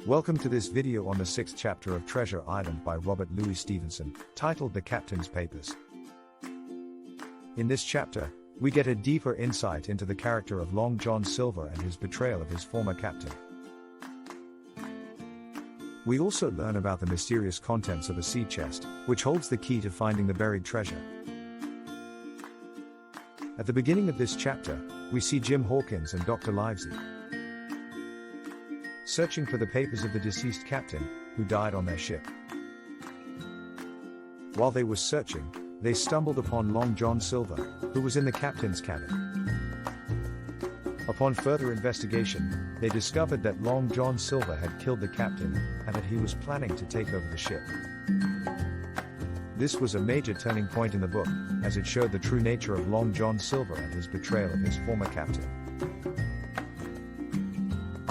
Welcome to this video on the 6th chapter of Treasure Island by Robert Louis Stevenson, titled The Captain's Papers. In this chapter, we get a deeper insight into the character of Long John Silver and his betrayal of his former captain. We also learn about the mysterious contents of a sea chest, which holds the key to finding the buried treasure. At the beginning of this chapter, we see Jim Hawkins and Dr. Livesey searching for the papers of the deceased captain, who died on their ship. While they were searching, they stumbled upon Long John Silver, who was in the captain's cabin. Upon further investigation, they discovered that Long John Silver had killed the captain, and that he was planning to take over the ship. This was a major turning point in the book, as it showed the true nature of Long John Silver and his betrayal of his former captain.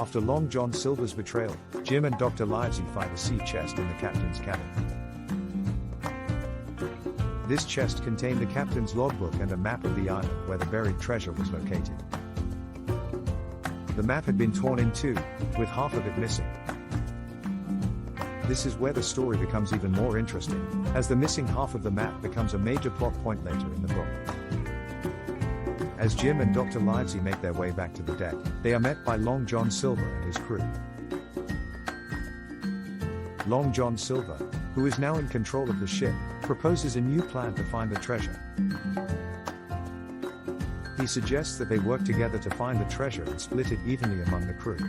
After Long John Silver's betrayal, Jim and Dr. Livesey find a sea chest in the captain's cabin. This chest contained the captain's logbook and a map of the island where the buried treasure was located. The map had been torn in two, with half of it missing. This is where the story becomes even more interesting, as the missing half of the map becomes a major plot point later in the book. As Jim and Dr. Livesey make their way back to the deck, they are met by Long John Silver and his crew. Long John Silver, who is now in control of the ship, proposes a new plan to find the treasure. He suggests that they work together to find the treasure and split it evenly among the crew.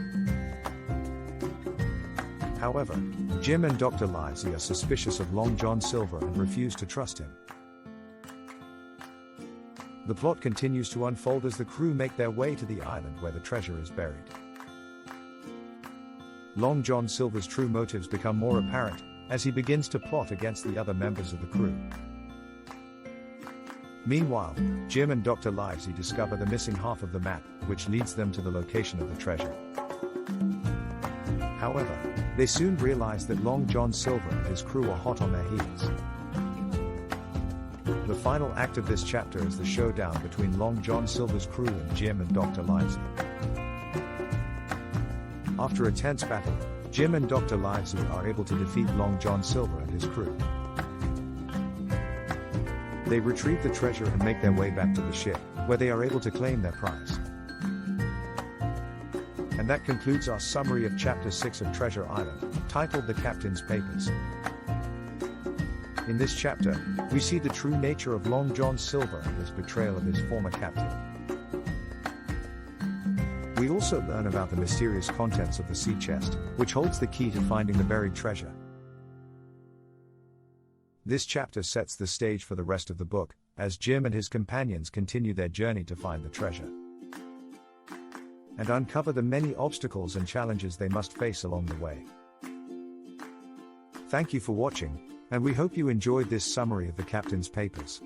However, Jim and Dr. Livesey are suspicious of Long John Silver and refuse to trust him. The plot continues to unfold as the crew make their way to the island where the treasure is buried. Long John Silver's true motives become more apparent, as he begins to plot against the other members of the crew. Meanwhile, Jim and Dr. Livesey discover the missing half of the map, which leads them to the location of the treasure. However, they soon realize that Long John Silver and his crew are hot on their heels. The final act of this chapter is the showdown between Long John Silver's crew and Jim and Dr. Livesey. After a tense battle, Jim and Dr. Livesey are able to defeat Long John Silver and his crew. They retrieve the treasure and make their way back to the ship, where they are able to claim their prize. And that concludes our summary of Chapter 6 of Treasure Island, titled The Captain's Papers. In this chapter, we see the true nature of Long John Silver and his betrayal of his former captain. We also learn about the mysterious contents of the sea chest, which holds the key to finding the buried treasure. This chapter sets the stage for the rest of the book, as Jim and his companions continue their journey to find the treasure and uncover the many obstacles and challenges they must face along the way. Thank you for watching, and we hope you enjoyed this summary of the Captain's Papers.